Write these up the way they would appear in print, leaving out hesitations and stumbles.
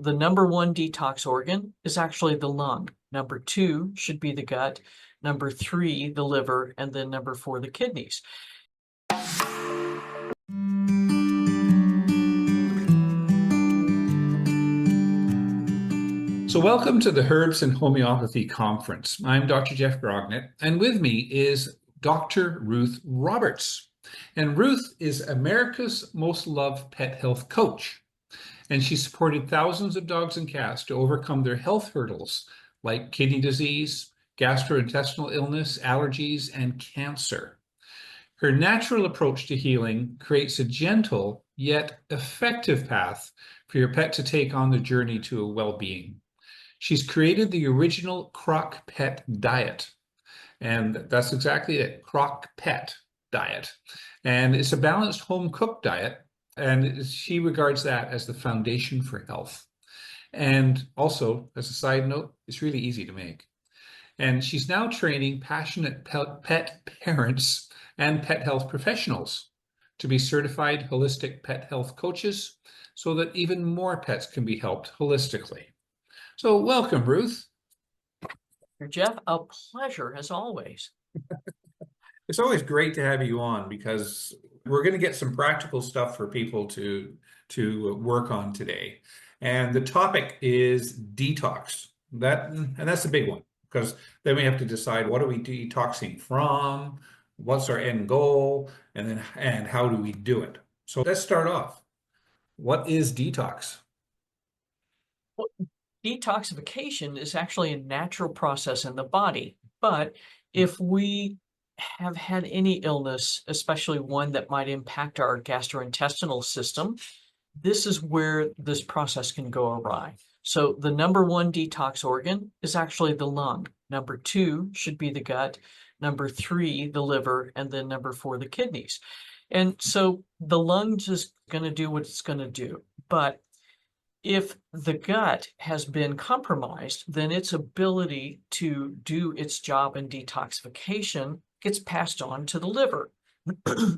the number one detox organ is actually the lung. Number two should be the gut. Number three, the liver, and then number four, the kidneys. So welcome to the Herbs and Homeopathy Conference. I'm Dr. Jeff Grognet, and with me is Dr. Ruth Roberts. And Ruth is America's most loved pet health coach. And she supported thousands of dogs and cats to overcome their health hurdles like kidney disease, gastrointestinal illness, allergies, and cancer. Her natural approach to healing creates a gentle yet effective path for your pet to take on the journey to a well-being. She's created the original Crock Pet diet. And that's exactly it, Crock Pet diet. And it's a balanced home-cooked diet. And she regards that as the foundation for health. And also, as a side note, it's really easy to make. And she's now training passionate pet parents and pet health professionals to be certified holistic pet health coaches so that even more pets can be helped holistically. So welcome, Ruth. Jeff, a pleasure as always. It's always great to have you on because we're going to get some practical stuff for people to work on today. And the topic is detox. That's a big one because then we have to decide what are we detoxing from, what's our end goal, and how do we do it. So let's start off. What is detox? Well, detoxification is actually a natural process in the body, but if we have had any illness, especially one that might impact our gastrointestinal system, this is where this process can go awry. So the number one detox organ is actually the lung. Number two should be the gut. Number three, the liver, and then number four, the kidneys. And so the lungs is going to do what it's going to do. But if the gut has been compromised, then its ability to do its job in detoxification gets passed on to the liver.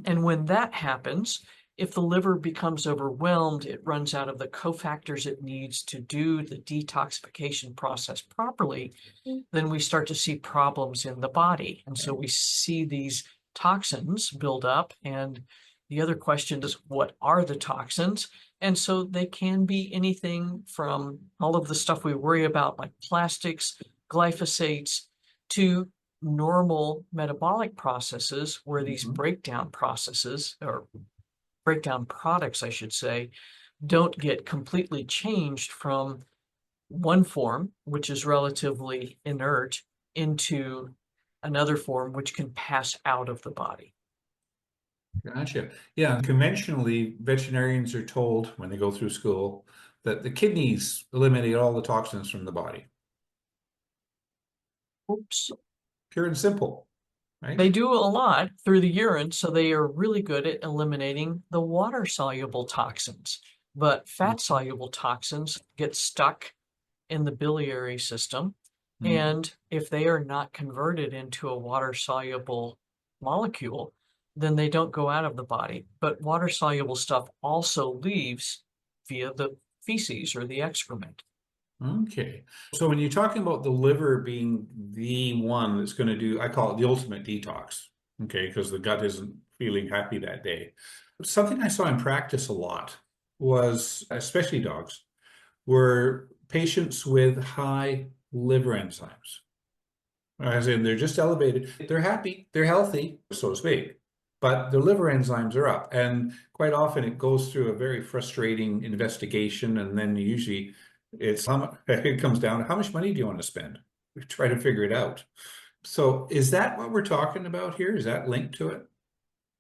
And when that happens, if the liver becomes overwhelmed, it runs out of the cofactors it needs to do the detoxification process properly, then we start to see problems in the body. And so we see these toxins build up. And the other question is, what are the toxins? And so they can be anything from all of the stuff we worry about, like plastics, glyphosates, to normal metabolic processes where these breakdown processes, or breakdown products, I should say, don't get completely changed from one form, which is relatively inert, into another form, which can pass out of the body. Gotcha. Yeah, conventionally, veterinarians are told when they go through school that the kidneys eliminate all the toxins from the body. Oops. Pure and simple, right? They do a lot through the urine, so they are really good at eliminating the water-soluble toxins. But fat-soluble toxins get stuck in the biliary system, and if they are not converted into a water-soluble molecule, then they don't go out of the body. But water-soluble stuff also leaves via the feces or the excrement. Okay. So when you're talking about the liver being the one that's going to do, I call it the ultimate detox, okay, because the gut isn't feeling happy that day. Something I saw in practice a lot was, especially dogs, were patients with high liver enzymes. As in, they're just elevated. They're happy, they're healthy, so to speak, but their liver enzymes are up. And quite often it goes through a very frustrating investigation, and then usually it comes down to how much money do you want to spend? We try to figure it out. So is that what we're talking about here? Is that linked to it?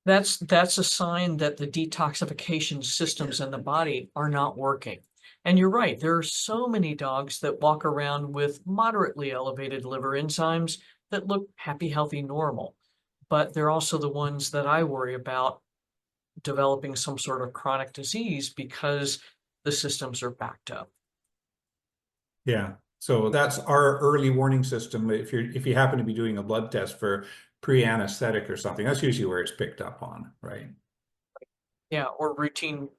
That's a sign that the detoxification systems in the body are not working. And you're right, there are so many dogs that walk around with moderately elevated liver enzymes that look happy, healthy, normal. But they're also the ones that I worry about developing some sort of chronic disease because the systems are backed up. Yeah. So that's our early warning system. If you happen to be doing a blood test for pre-anesthetic or something, that's usually where it's picked up on, right? Yeah, or routine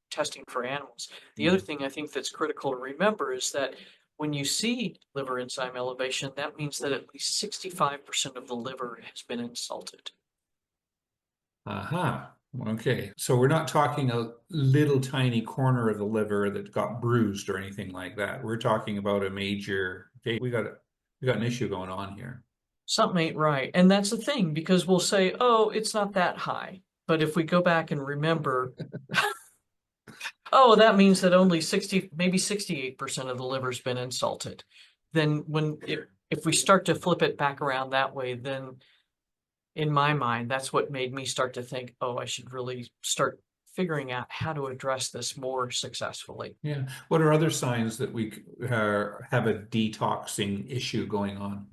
testing for animals. The other thing I think that's critical to remember is that when you see liver enzyme elevation, that means that at least 65% of the liver has been insulted. Aha. Okay. So we're not talking a little tiny corner of the liver that got bruised or anything like that. We're talking about a major, okay, we got an issue going on here. Something ain't right. And that's the thing, because we'll say, oh, it's not that high. But if we go back and remember, oh, that means that only 60, maybe 68% of the liver's been insulted. Then if we start to flip it back around that way, then in my mind, that's what made me start to think, oh, I should really start figuring out how to address this more successfully. Yeah. What are other signs that we have a detoxing issue going on?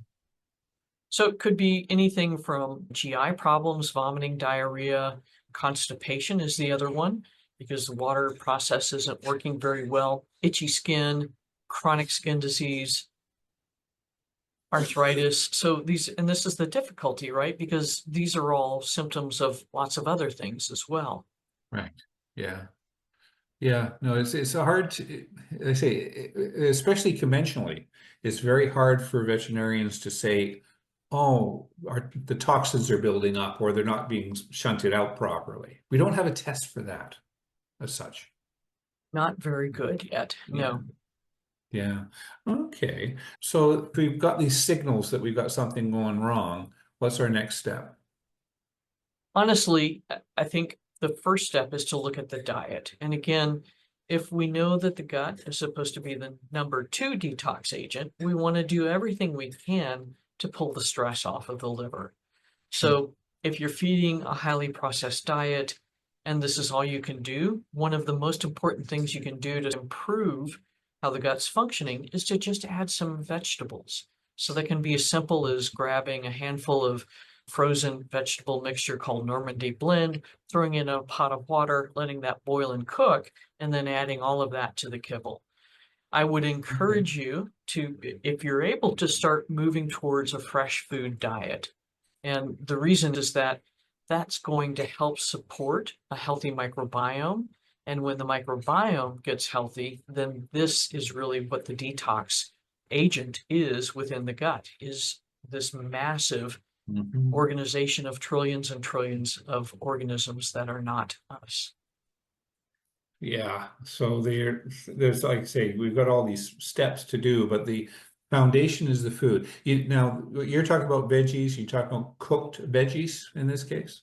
So it could be anything from GI problems, vomiting, diarrhea, constipation is the other one, because the water process isn't working very well, itchy skin, chronic skin disease, arthritis. So this is the difficulty, right? Because these are all symptoms of lots of other things as well. Right. Yeah. Yeah. No, it's hard to, I say, especially conventionally, it's very hard for veterinarians to say, oh, the toxins are building up or they're not being shunted out properly. We don't have a test for that as such. Not very good yet. Yeah. No. Yeah. Okay. So if we've got these signals that we've got something going wrong, what's our next step? Honestly, I think the first step is to look at the diet. And again, if we know that the gut is supposed to be the number 2 detox agent, we want to do everything we can to pull the stress off of the liver. So if you're feeding a highly processed diet and this is all you can do, one of the most important things you can do to improve how the gut's functioning is to just add some vegetables. So that can be as simple as grabbing a handful of frozen vegetable mixture called Normandy blend, throwing in a pot of water, letting that boil and cook, and then adding all of that to the kibble. I would encourage you to, if you're able to, start moving towards a fresh food diet. And the reason is that that's going to help support a healthy microbiome. And when the microbiome gets healthy, then this is really what the detox agent is within the gut, is this massive organization of trillions and trillions of organisms that are not us. Yeah. So there's like I say, we've got all these steps to do, but the foundation is the food. Now, you're talking about veggies, you're talking about cooked veggies in this case?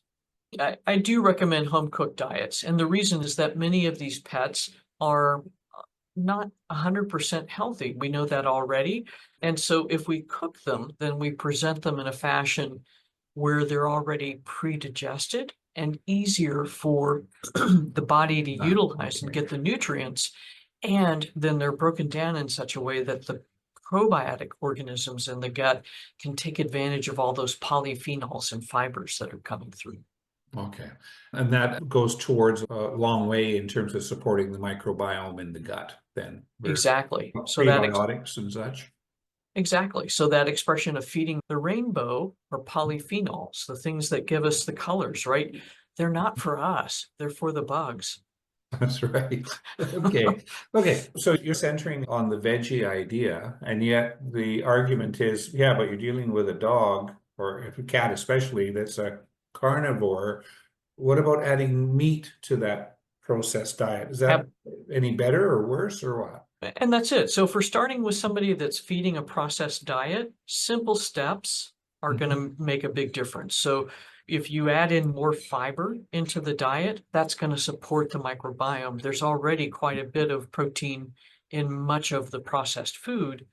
I do recommend home cooked diets. And the reason is that many of these pets are not 100% healthy. We know that already. And so if we cook them, then we present them in a fashion where they're already pre-digested and easier for the body to utilize and get the nutrients. And then they're broken down in such a way that the probiotic organisms in the gut can take advantage of all those polyphenols and fibers that are coming through. Okay. And that goes towards a long way in terms of supporting the microbiome in the gut, then. Exactly. Prebiotics and such. Exactly. So that expression of feeding the rainbow or polyphenols, the things that give us the colors, right? They're not for us. They're for the bugs. That's right. Okay. Okay. So you're centering on the veggie idea, and yet the argument is, yeah, but you're dealing with a dog or a cat especially that's a carnivore. What about adding meat to that processed diet? Is that any better or worse or what? And that's it. So if we're starting with somebody that's feeding a processed diet, simple steps are going to make a big difference. So if you add in more fiber into the diet, that's going to support the microbiome. There's already quite a bit of protein in much of the processed food.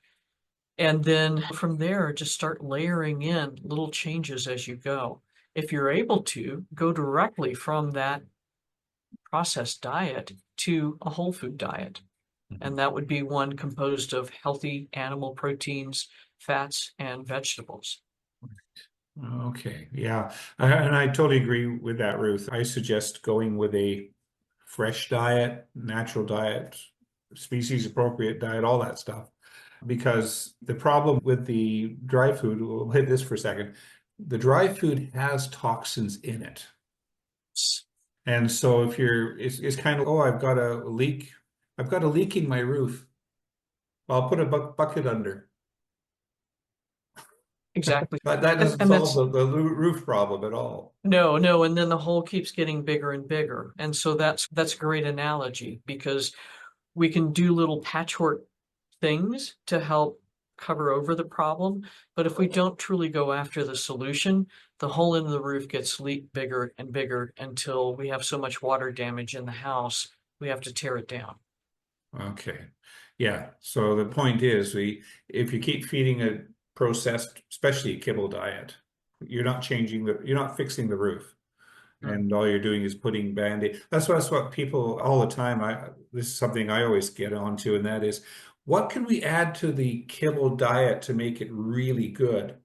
And then from there, just start layering in little changes as you go. If you're able to, go directly from that processed diet to a whole food diet. And that would be one composed of healthy animal proteins, fats, and vegetables. Okay, yeah. And I totally agree with that, Ruth. I suggest going with a fresh diet, natural diet, species appropriate diet, all that stuff. Because the problem with the dry food, we'll hit this for a second. The dry food has toxins in it. And so if it's kind of, oh, I've got a leak. I've got a leak in my roof. Well, I'll put a bucket under. Exactly. But that doesn't And solve that's the roof problem at all. no, and then the hole keeps getting bigger and bigger. And so that's a great analogy because we can do little patchwork things to help cover over the problem. But if we don't truly go after the solution, the hole in the roof gets leaked bigger and bigger until we have so much water damage in the house, we have to tear it down. Okay. Yeah. So the point is if you keep feeding a processed, especially a kibble diet, you're not fixing the roof. Mm. And all you're doing is putting Band-Aid. That's what people all the time, this is something I always get onto, and that is what can we add to the kibble diet to make it really good?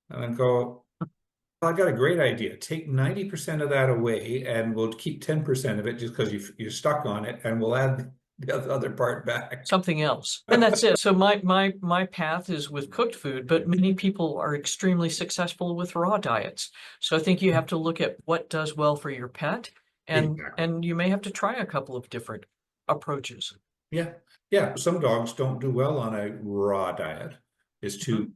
And I go, well, I got a great idea. Take 90% of that away and we'll keep 10% of it just because you're stuck on it, and we'll add the other part back. Something else. And that's it. So my path is with cooked food, but many people are extremely successful with raw diets. So I think you have to look at what does well for your pet, Exactly. and you may have to try a couple of different approaches. Yeah. Yeah. Some dogs don't do well on a raw diet. It's Mhm. too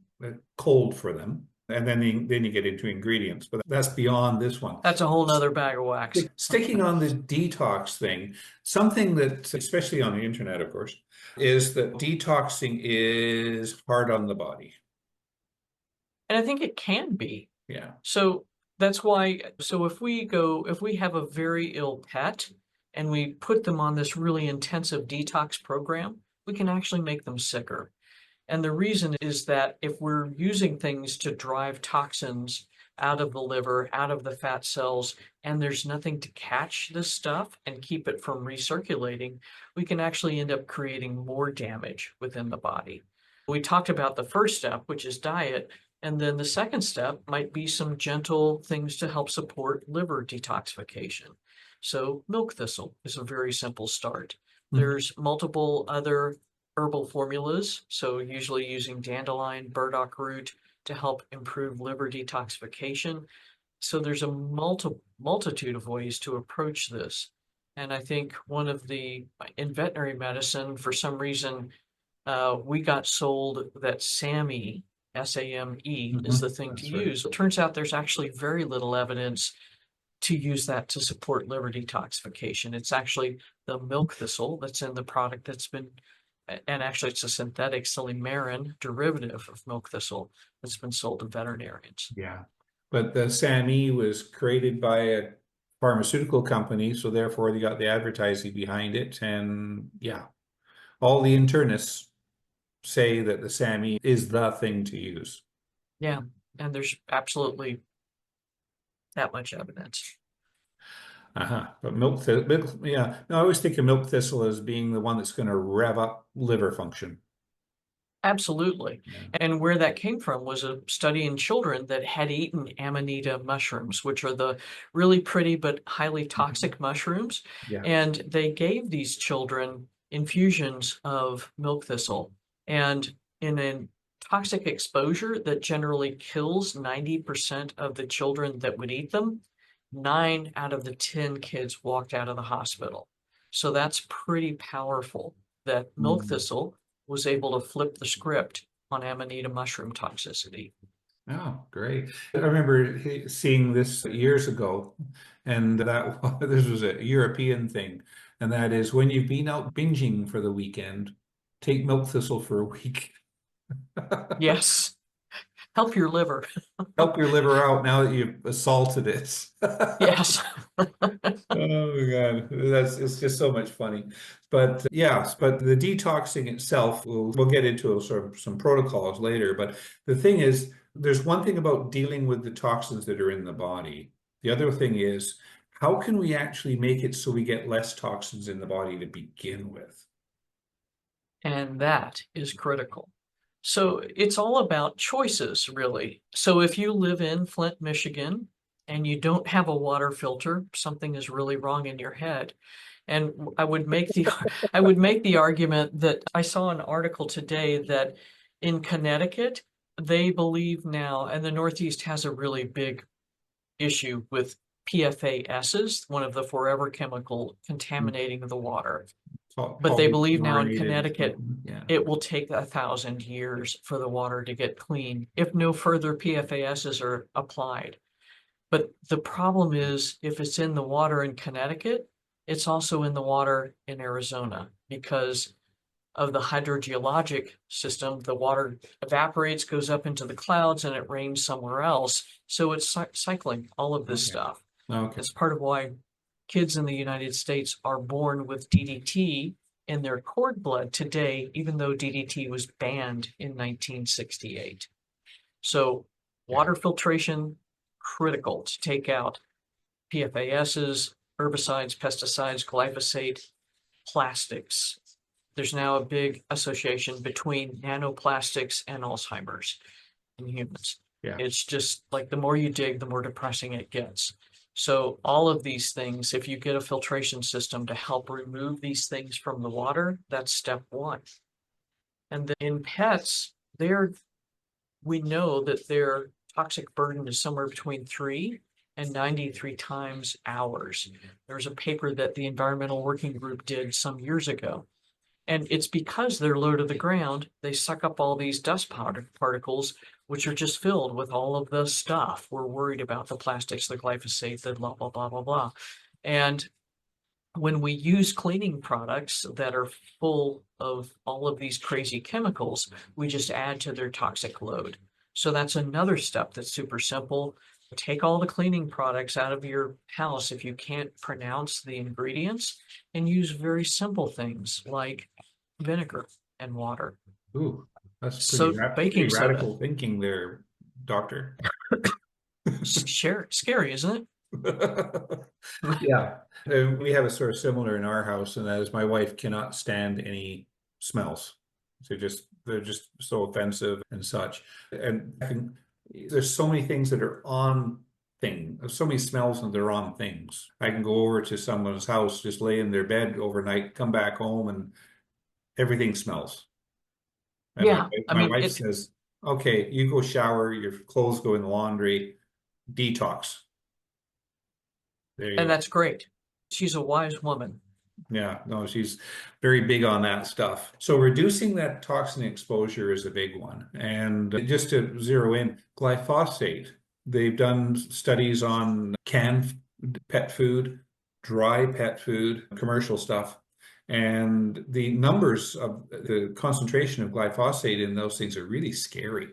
cold for them. And then you get into ingredients, but that's beyond this one. That's a whole nother bag of wax. Sticking on the detox thing, something that, especially on the internet, of course, is that detoxing is hard on the body. And I think it can be. Yeah. So that's why, so if we have a very ill pet and we put them on this really intensive detox program, we can actually make them sicker. And the reason is that if we're using things to drive toxins out of the liver, out of the fat cells, and there's nothing to catch this stuff and keep it from recirculating, we can actually end up creating more damage within the body. We talked about the first step, which is diet, and then the second step might be some gentle things to help support liver detoxification. So milk thistle is a very simple start. Mhm. There's multiple other herbal formulas, so usually using dandelion, burdock root to help improve liver detoxification. So there's a multitude of ways to approach this. And I think one of the in veterinary medicine, for some reason, we got sold that SAMe, SAMe, is the thing to That's right. use. It turns out there's actually very little evidence to use that to support liver detoxification. It's actually the milk thistle that's in the product that's been, and actually it's a synthetic silymarin derivative of milk thistle that's been sold to veterinarians. Yeah. But the SAMe was created by a pharmaceutical company, so therefore they got the advertising behind it. And yeah, all the internists say that the SAMe is the thing to use. Yeah, and there's absolutely that much evidence. Uh-huh. But yeah. No, I always think of milk thistle as being the one that's going to rev up liver function. Absolutely. Yeah. And where that came from was a study in children that had eaten amanita mushrooms, which are the really pretty but highly toxic mushrooms. Yeah. And they gave these children infusions of milk thistle. And in a toxic exposure that generally kills 90% of the children that would eat them, 9 out of the 10 kids walked out of the hospital. So that's pretty powerful that milk Mm. thistle was able to flip the script on amanita mushroom toxicity. Oh, great. I remember seeing this years ago, and that this was a European thing, and that is when you've been out binging for the weekend, take milk thistle for a week. Yes, help your liver. Help your liver out now that you've assaulted it. Yes. Oh God, it's just so much funny. But yes, but the detoxing itself, we'll get into sort of some protocols later. But the thing is, there's one thing about dealing with the toxins that are in the body. The other thing is, how can we actually make it so we get less toxins in the body to begin with? And that is critical. So it's all about choices, really. So if you live in Flint, Michigan, and you don't have a water filter, something is really wrong in your head. And I would make the argument that I saw an article today that in Connecticut, they believe now, and the Northeast has a really big issue with PFASs, one of the forever chemical contaminating the water. But they believe now in Polychlorinated Connecticut, something. Yeah. it will take 1,000 years for the water to get clean if no further PFASs are applied. But the problem is, if it's in the water in Connecticut, it's also in the water in Arizona because of the hydrogeologic system. The water evaporates, goes up into the clouds, and it rains somewhere else. So it's cycling all of this Okay. stuff. Okay. It's part of why kids in the United States are born with DDT in their cord blood today, even though DDT was banned in 1968. So water filtration, critical to take out PFASs, herbicides, pesticides, glyphosate, plastics. There's now a big association between nanoplastics and Alzheimer's in humans. Yeah. It's just like the more you dig, the more depressing it gets. So all of these things, if you get a filtration system to help remove these things from the water, that's step one. And then in pets, we know that their toxic burden is somewhere between 3 and 93 times ours. There's a paper that the Environmental Working Group did some years ago. And it's because they're low to the ground, they suck up all these dust particles, which are just filled with all of the stuff. We're worried about the plastics, the glyphosate, the blah, blah, blah, blah, blah. And when we use cleaning products that are full of all of these crazy chemicals, we just add to their toxic load. So that's another step that's super simple. Take all the cleaning products out of your house if you can't pronounce the ingredients, and use very simple things like vinegar and water. Ooh, that's So pretty baking soda, radical thinking there, doctor. scary, isn't it? Yeah, we have a sort of similar in our house, and that is my wife cannot stand any smells. They're just so offensive and such. And there's so many things that are on things, so many smells and they're on things. I can go over to someone's house, just lay in their bed overnight, come back home, and everything smells. And Yeah, I my mean, wife says, "Okay, you go shower, your clothes go in the laundry, detox." There you and go. that's great. She's a wise woman. Yeah, no, she's very big on that stuff. So reducing that toxin exposure is a big one. And just to zero in, glyphosate, they've done studies on canned pet food, dry pet food, commercial stuff. And the numbers of the concentration of glyphosate in those things are really scary.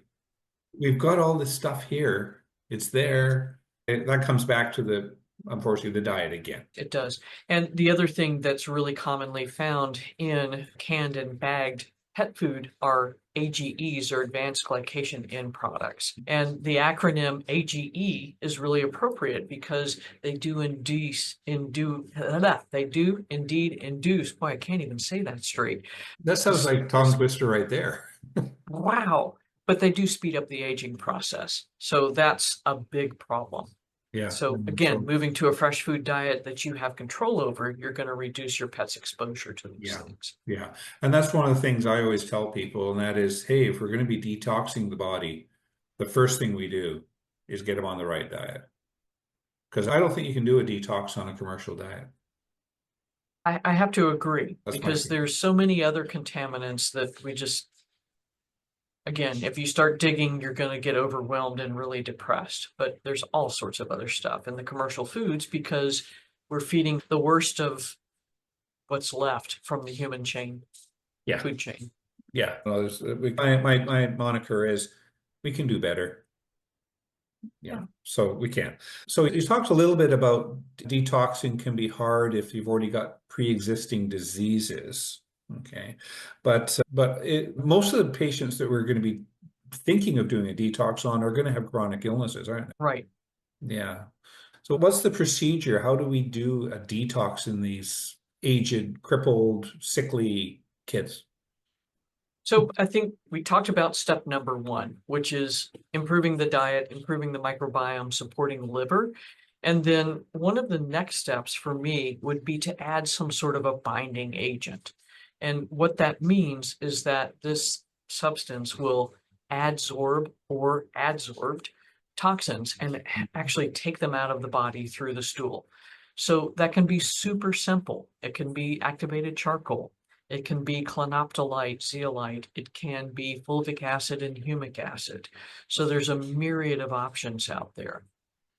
We've got all this stuff here. It's there. That comes back to unfortunately, the diet again. It does. And the other thing that's really commonly found in canned and bagged pet food are AGEs, or advanced glycation end products. And the acronym AGE is really appropriate because they do indeed induce, boy, I can't even say that straight. That sounds like tongue twister right there. Wow. But they do speed up the aging process. So that's a big problem. Yeah. So again, moving to a fresh food diet that you have control over, you're going to reduce your pet's exposure to these things. Yeah. And that's one of the things I always tell people, and that is, hey, if we're going to be detoxing the body, the first thing we do is get them on the right diet. Because I don't think you can do a detox on a commercial diet. I have to agree, That's because there's so many other contaminants that we just, again, if you start digging, you're going to get overwhelmed and really depressed. But there's all sorts of other stuff in the commercial foods because we're feeding the worst of what's left from the human chain, food chain. Yeah. Well, my moniker is we can do better. Yeah, so we can. So you talked a little bit about detoxing can be hard if you've already got pre-existing diseases. Okay, but most of the patients that we're going to be thinking of doing a detox on are going to have chronic illnesses, aren't they? Right. Yeah. So what's the procedure? How do we do a detox in these aged, crippled, sickly kids? So I think we talked about step number one, which is improving the diet, improving the microbiome, supporting the liver. And then one of the next steps for me would be to add some sort of a binding agent. And what that means is that this substance will adsorb or adsorbed toxins and actually take them out of the body through the stool. So that can be super simple. It can be activated charcoal. It can be clinoptilite, zeolite. It can be fulvic acid and humic acid. So there's a myriad of options out there.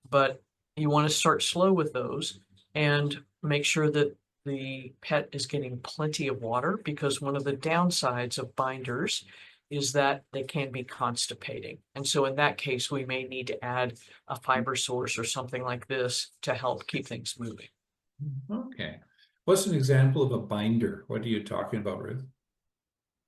But you want to start slow with those and make sure that the pet is getting plenty of water, because one of the downsides of binders is that they can be constipating. And so in that case, we may need to add a fiber source or something like this to help keep things moving. Okay. What's an example of a binder? What are you talking about, Ruth?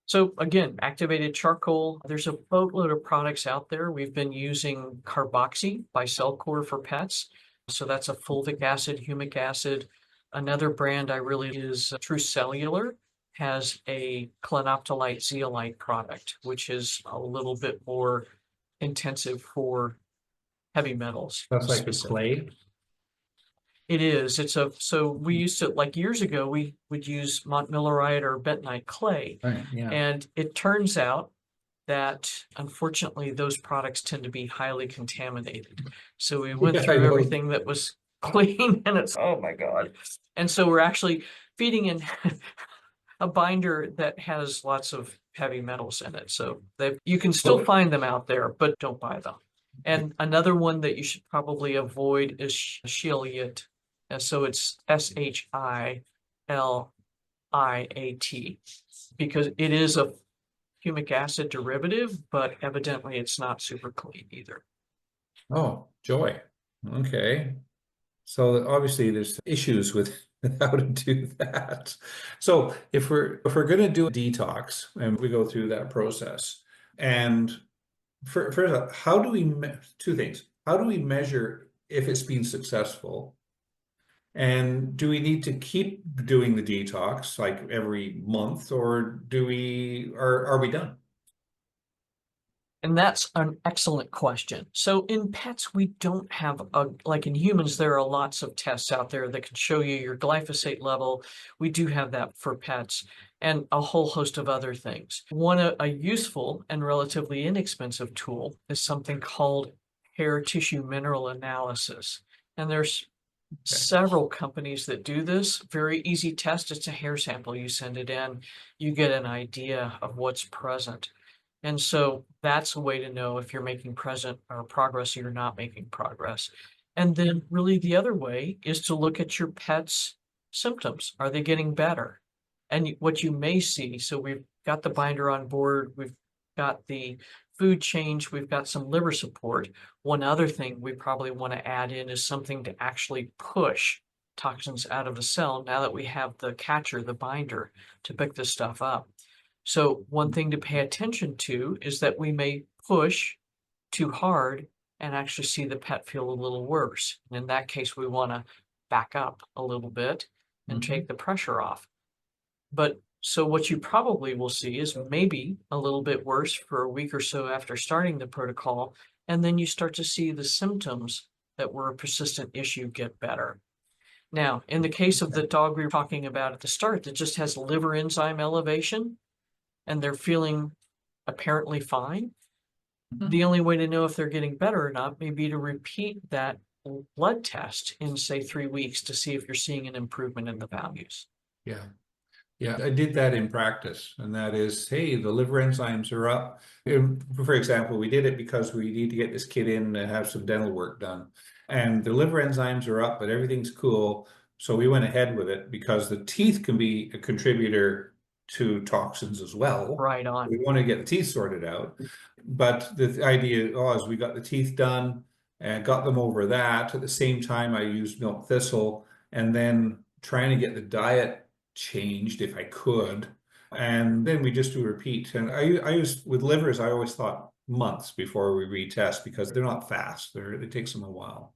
So again, activated charcoal, there's a boatload of products out there. We've been using carboxy by Cellcore for pets. So that's a fulvic acid, humic acid. Another brand I really is True Cellular, has a clinoptilite zeolite product, which is a little bit more intensive for heavy metals. That's like a specifically. clay. It is. So we used to, like years ago, we would use Montmillerite or bentonite clay. Right. Yeah. And it turns out that unfortunately those products tend to be highly contaminated. So we went Yeah, I through know. everything that was clean and it's, oh my God. And so we're actually feeding in a binder that has lots of heavy metals in it. So you can still Well, find them out there, but don't buy them. And another one that you should probably avoid is zeolite. So it's Shiliat, because it is a humic acid derivative, but evidently it's not super clean either. oh, joy. Okay. So obviously there's issues with how to do that. So if we're going to do a detox and we go through that process, and first, how do we two things? How do we measure if it's been successful? And do we need to keep doing the detox like every month, or are we done? And that's an excellent question. So in pets, we don't have like in humans, there are lots of tests out there that can show you your glyphosate level. We do have that for pets and a whole host of other things. A useful and relatively inexpensive tool is something called hair tissue mineral analysis. And there's several companies that do this. Very easy test. It's a hair sample. You send it in, you get an idea of what's present. And so that's a way to know if you're making present or progress or you're not making progress. And then really the other way is to look at your pet's symptoms. Are they getting better? And what you may see, so we've got the binder on board, we've got the food change, we've got some liver support. One other thing we probably want to add in is something to actually push toxins out of the cell now that we have the catcher, the binder, to pick this stuff up. So one thing to pay attention to is that we may push too hard and actually see the pet feel a little worse. And in that case, we want to back up a little bit and take the pressure off. But so what you probably will see is maybe a little bit worse for a week or so after starting the protocol, and then you start to see the symptoms that were a persistent issue get better. Now, in the case of the dog we were talking about at the start that just has liver enzyme elevation, and they're feeling apparently fine, the only way to know if they're getting better or not may be to repeat that blood test in, say, 3 weeks to see if you're seeing an improvement in the values. Yeah. Yeah, I did that in practice, and that is, hey, the liver enzymes are up. For example, we did it because we need to get this kid in to have some dental work done. And the liver enzymes are up, but everything's cool. So we went ahead with it because the teeth can be a contributor to toxins as well. Right on. We want to get the teeth sorted out. But the idea is we got the teeth done and got them over that. At the same time, I used milk thistle, and then trying to get the diet changed if I could. And then we just do a repeat. And I use with livers, I always thought months before we retest because they're not fast. It takes them a while.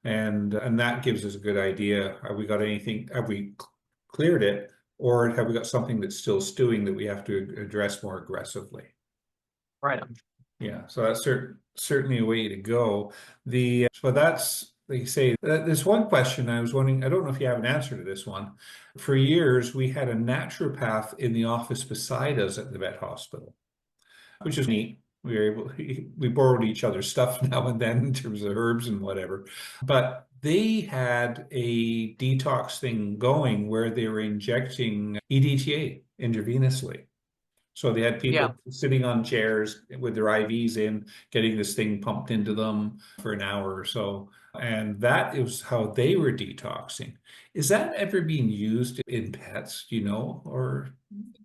And that gives us a good idea. Have we got anything? Have we cleared it? Or have we got something that's still stewing that we have to address more aggressively? Right on. Yeah, so that's certainly a way to go. So that's, like you say, there's one question I was wondering, I don't know if you have an answer to this one. For years, we had a naturopath in the office beside us at the vet hospital, which is neat. We were able, we borrowed each other's stuff now and then in terms of herbs and whatever. But they had a detox thing going where they were injecting EDTA intravenously. So they had Yeah. people sitting on chairs with their IVs in, getting this thing pumped into them for an hour or so. And that is how they were detoxing. Is that ever being used in pets, do you know, or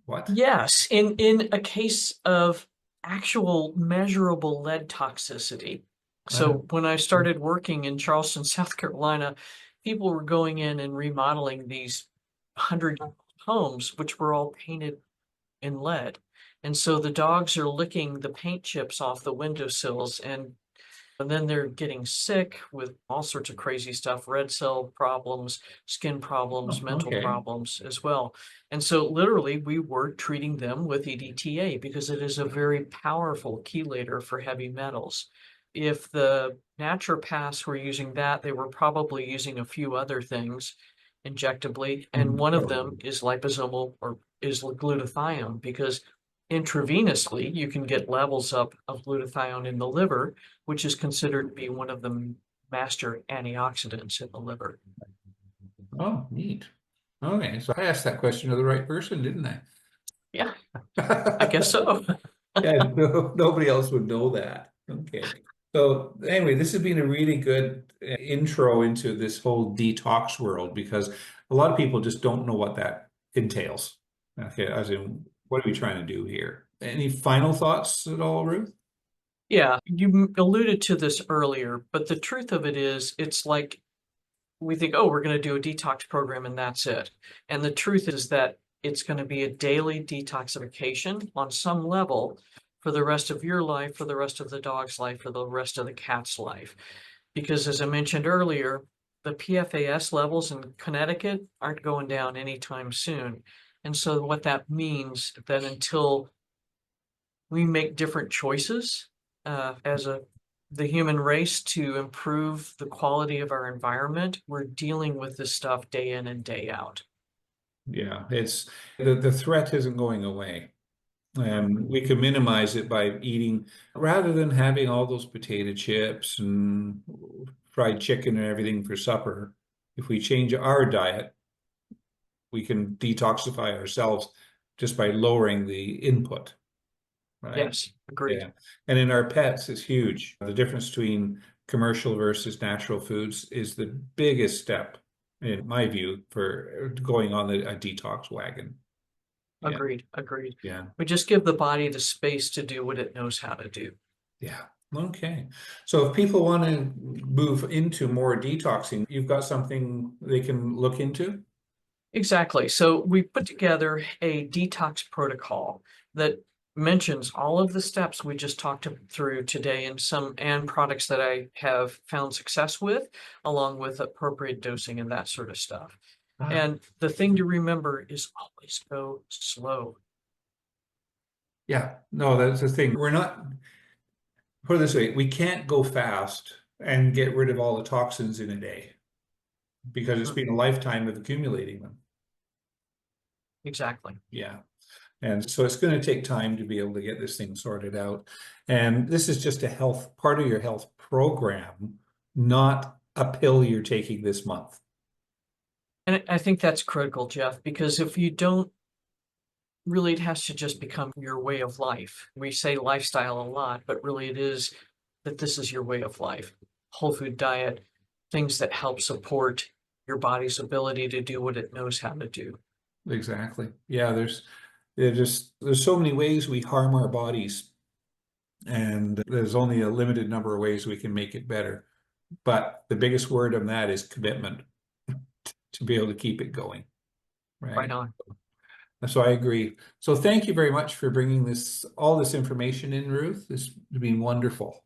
what? Yes, in a case of actual measurable lead toxicity. Uh, So when I started working in Charleston, South Carolina, people were going in and remodeling these 100 homes, which were all painted in lead. And so the dogs are licking the paint chips off the windowsills, and then they're getting sick with all sorts of crazy stuff, red cell problems, skin problems, oh, mental okay. problems as well. And so literally we were treating them with EDTA because it is a very powerful chelator for heavy metals. If the naturopaths were using that, they were probably using a few other things injectably, and one of them Probably. is liposomal or is glutathione because intravenously you can get levels up of glutathione in the liver, which is considered to be one of the master antioxidants in the liver. Oh, neat. Okay, so I asked that question to the right person, didn't Yeah, I guess I? so. Yeah, nobody else would know that. Okay. So anyway, this has been a really good intro into this whole detox world because a lot of people just don't know what that entails. Okay, as in, what are we trying to do here? Any final thoughts at all, Ruth? Yeah, you alluded to this earlier, but the truth of it is, it's like we think, oh, we're going to do a detox program and that's it. And the truth is that it's going to be a daily detoxification on some level for the rest of your life, for the rest of the dog's life, for the rest of the cat's life. Because as I mentioned earlier, the PFAS levels in Connecticut aren't going down anytime soon. And so what that means that until we make different choices as the human race to improve the quality of our environment, we're dealing with this stuff day in and day out. Yeah, it's the threat isn't going away. And we could minimize it by eating, rather than having all those potato chips and fried chicken and everything for supper. If we change our diet, we can detoxify ourselves just by lowering the input, right? Yes, agreed. Yeah. And in our pets, it's huge. The difference between commercial versus natural foods is the biggest step, in my view, for going on a detox wagon. Yeah. Agreed. Agreed. Yeah. We just give the body the space to do what it knows how to do. Yeah. Okay. So if people want to move into more detoxing, you've got something they can look into? Exactly. So we put together a detox protocol that mentions all of the steps we just talked through today and products that I have found success with, along with appropriate dosing and that sort of stuff. Ah, And the thing to remember is always go slow. yeah. No, that's the thing. We're not, put it this way, we can't go fast and get rid of all the toxins in a day because it's been a Mhm. lifetime of accumulating them. Exactly. Yeah. And so it's going to take time to be able to get this thing sorted out. And this is just a health part of your health program, not a pill you're taking this month. And I think that's critical, Jeff, because if you don't really, it has to just become your way of life. We say lifestyle a lot, but really it is that this is your way of life. Whole food diet, things that help support your body's ability to do what it knows how to do. Exactly. Yeah, there's so many ways we harm our bodies, and there's only a limited number of ways we can make it better. But the biggest word on that is commitment to be able to keep it going, Right right? on. So I agree. So thank you very much for bringing all this information in, Ruth. This has been wonderful.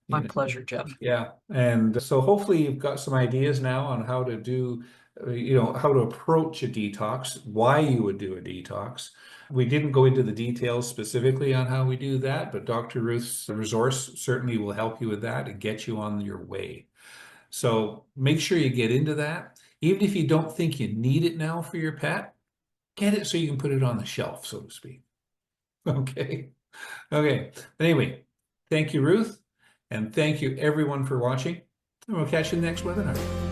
My You know, pleasure, Jeff. yeah. And so hopefully you've got some ideas now on how to do, how to approach a detox, why you would do a detox. We didn't go into the details specifically on how we do that, but Dr. Ruth's resource certainly will help you with that and get you on your way. So make sure you get into that. Even if you don't think you need it now for your pet, get it so you can put it on the shelf, so to speak. Okay. Okay. Anyway, thank you, Ruth. And thank you everyone for watching. And we'll catch you in the next webinar.